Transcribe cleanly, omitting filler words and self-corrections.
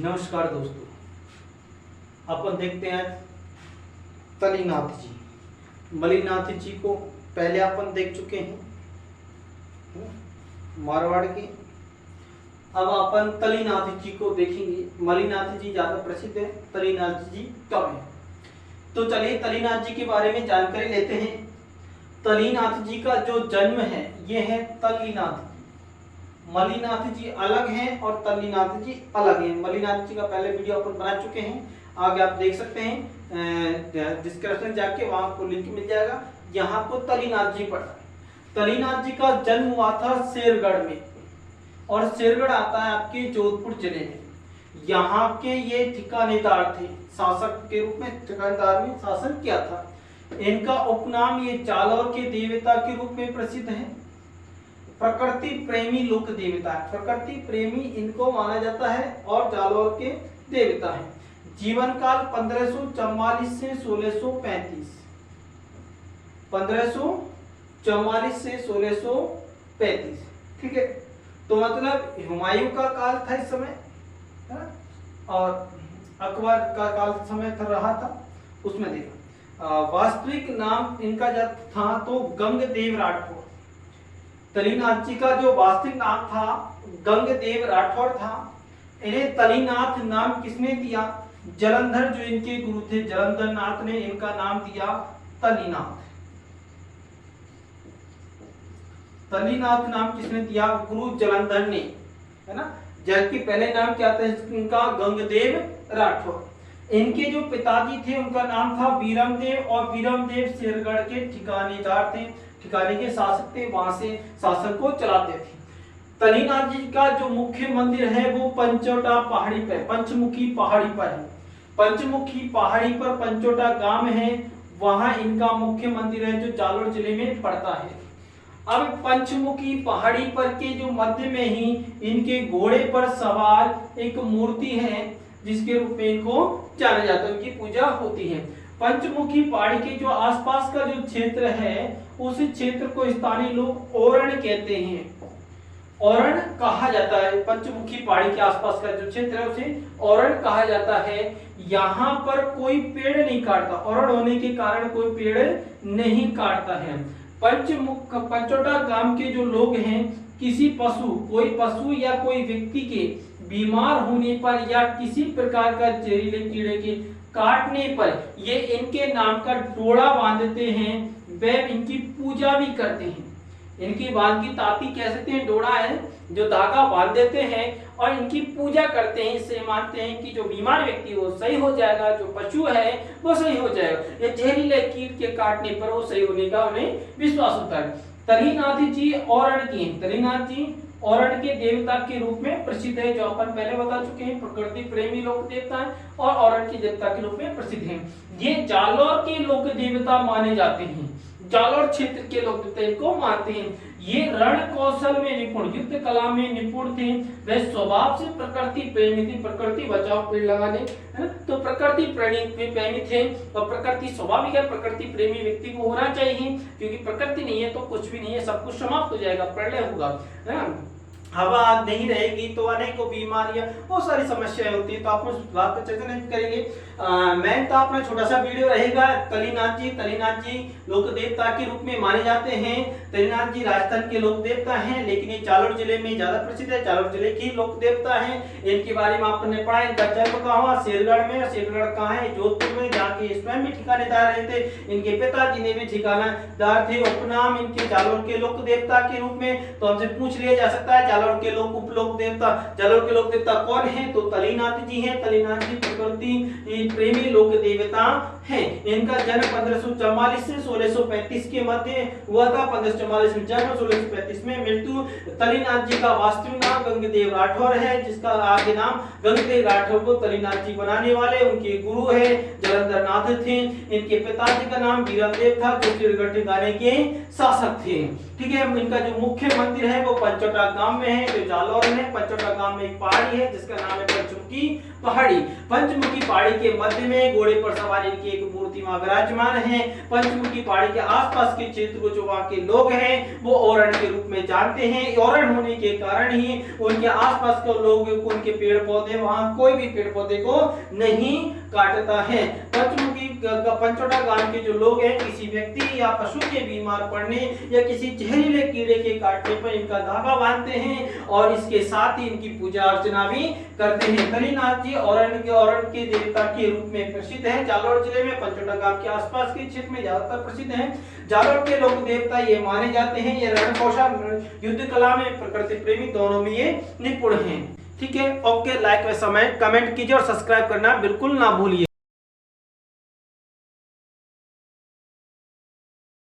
नमस्कार दोस्तों, अपन देखते हैं तलीनाथ जी। मलिनाथ जी को पहले अपन देख चुके हैं मारवाड़ के। अब अपन तलीनाथ जी को देखेंगे। मलिनाथ जी ज्यादा प्रसिद्ध है, तलीनाथ जी कम है। तो चलिए तलीनाथ जी के बारे में जानकारी लेते हैं। तलीनाथ जी का जो जन्म है ये है तलीनाथ। मलिनाथ जी अलग हैं और तलीनाथ जी अलग हैं। मलिनाथ जी का पहले वीडियो अपन बना चुके हैं, आगे आप देख सकते हैं, डिस्क्रिप्शन जाके वहां आपको लिंक मिल जाएगा। यहाँ को तलीनाथ जी पढ़ा है। तलीनाथ जी का जन्म हुआ था शेरगढ़ में, और शेरगढ़ आता है आपके जोधपुर जिले में। यहाँ के ये ठिकानेदार थे, शासक के रूप में ठिकानेदार में शासन किया था। इनका उपनाम ये जालौर के देवता के रूप में प्रसिद्ध है। प्रकृति प्रेमी लोक देवता है, प्रकृति प्रेमी इनको माना जाता है और जालौर के देवता है। जीवन काल 1544 से 1635, 1544 से 1635, ठीक है। तो मतलब हुमायूं का काल था इस समय, और अकबर का काल समय रहा था, उसमें देखा। वास्तविक नाम इनका जब था तो गंगदेव राठौर। तलीनाथ जी का जो वास्तविक नाम था गंगदेव राठौर था। इन्हें तलीनाथ नाम किसने दिया? जलंधर जो इनके गुरु थे, जलंधर नाथ ने इनका नाम दिया तलीनाथ। तलीनाथ नाम किसने दिया? गुरु जलंधर ने, है ना। जबकि पहले नाम क्या था इनका? गंगदेव राठौर। इनके जो पिताजी थे उनका नाम था वीरमदेव, और वीरमदेव शेरगढ़ के ठिकानेदार थे, ठिकाने के शासक थे, वहां से शासन को चलाते थे। तलीनाथ जी का जो मुख्य मंदिर है वो पंचोटा पहाड़ी पर, पंचमुखी पहाड़ी पर है। पंचमुखी पहाड़ी पर पंचोटा गांव है, वहां इनका मुख्य मंदिर है जो जालौर जिले में पड़ता है। अब पंचमुखी पहाड़ी पर के जो मध्य में ही इनके घोड़े पर सवार एक मूर्ति है, जिसके रूप में इनको जाना जाता है, उनकी पूजा होती है। पंचमुखी पहाड़ी के जो आसपास का जो क्षेत्र है उस क्षेत्र को स्थानीय लोग ओरण कहते हैं। ओरण कहा जाता है। पंचमुखी पहाड़ी के आसपास का जो क्षेत्र है उसे ओरण कहा जाता है। यहाँ पर कोई पेड़ नहीं काटता, ओरण होने के कारण कोई पेड़ नहीं काटता है। पंचोटा गांव के जो लोग हैं, किसी पशु, कोई पशु या कोई व्यक्ति के बीमार होने पर या किसी प्रकार का जहरीले कीड़े के काटने पर ये इनके नाम का डोरा बांधते हैं, वे इनकी पूजा भी करते हैं। इनकी बांध की ताती कह सकते हैं, डोरा है जो धागा बांध देते हैं और इनकी पूजा करते हैं। इससे मानते हैं कि जो बीमार व्यक्ति वो सही हो जाएगा, जो पशु है वो सही हो जाएगा, ये जहरीले कीट के काटने पर वो सही होने का उन्हें विश्वास होता है। तलीनाथ जी ओरण की, तलीनाथ जी ओरण के देवता के रूप में प्रसिद्ध है, जो अपन पहले बता चुके हैं। प्रकृति प्रेमी लोक देवता है और ओरण के देवता के रूप में प्रसिद्ध है। ये जालौर के लोक देवता माने जाते हैं, जालौर क्षेत्र के लोक देवता इनको मानते हैं। ये रण कौशल में निपुण, युद्ध कला में निपुण थे। वे स्वभाव से प्रकृति प्रेमी थे, प्रकृति बचाओ पेड़ लगाने, है ना। तो प्रकृति प्रेमी थे और प्रकृति स्वाभाविक है, प्रकृति प्रेमी व्यक्ति को होना चाहिए, क्योंकि प्रकृति नहीं है तो कुछ भी नहीं है, सब कुछ समाप्त हो जाएगा, प्रलय होगा, है ना। हवा नहीं रहेगी तो अनेकों बीमारियां, बहुत सारी समस्याएं होती है। तो आप उस बात पर चर्चा नहीं करेंगे। मैं तो अपना छोटा सा वीडियो रहेगा। तलीनाथ जी लोक देवता के रूप में माने जाते हैं। तलीनाथ जी राजस्थान के लोक देवता हैं, लेकिन ये जालौर जिले में ज्यादा प्रसिद्ध है, जालौर जिले के लोक देवता हैं। इनके बारे में आपने पढ़ा, इनका जन्म कहाँ हुआ? शेरगढ़ में। शेरगढ़ कहाँ है? जोधपुर में, जहाँ के स्वयं भी ठिकानेदार रहे थे। इनके पिताजी ने भी ठिकानेदार थे। उपनाम इनके जालौर के लोक देवता के रूप में। तो हमसे पूछ लिया जा सकता है जालौर के लोक उपलोक देवता, जालौर के लोक देवता कौन है? तो तलीनाथ जी हैं। तलीनाथ जी प्रकृति प्रेमी लोक देवता हैं। इनका जन्म 1544 से 1635 के मध्य हुआ था। 1544 में जन्म, 1635 में मृत्यु। तलीनाथ जी का वास्तविक नाम गंगदेव राठौर है, जिसका आगे नाम गंगदेव राठौर को तलीनाथ जी बनाने वाले उनके गुरु है जलंधर नाथ थे। इनके पिताजी का नाम वीरमदेव था, जो शेरगढ़ ठिकाने के शासक थे, ठीक है। इनका जो मुख्य मंदिर है वो पंचोटा गांव में में है जो जालौर है। पंचोटा गांव में एक पहाड़ी है जिसका नाम है पंचमुखी पहाड़ी। पंचमुखी पहाड़ी के मध्य में घोड़े पर सवार इनकी एक मूर्ति वहां विराजमान है। पंचमुखी पहाड़ी के आसपास के क्षेत्र को जो वहां के लोग हैं वो ओरण के रूप में जानते हैं। ओरण होने के कारण ही उनके आसपास के लोग उनके पेड़ पौधे वहां कोई भी पेड़ पौधे को नहीं काटता है। पंचोटा गांव के जो लोग हैं किसी व्यक्ति या पशु के बीमार पड़ने या किसी जहरीले कीड़े के काटने पर इनका धागा बांधते हैं और इसके साथ ही इनकी पूजा अर्चना भी करते हैं। तलीनाथ जी ओरण के देवता के रूप में प्रसिद्ध है। जालौर जिले में पंचोटा गांव के आसपास के क्षेत्र में ज्यादातर प्रसिद्ध है। जालौर के लोक देवता ये माने जाते हैं। ये रणकौशल, युद्ध कला में, प्रकृति प्रेमी दोनों में ये निपुण हैं। ठीक है, ओके, लाइक व कमेंट कीजिए और सब्सक्राइब करना बिल्कुल ना भूलिए।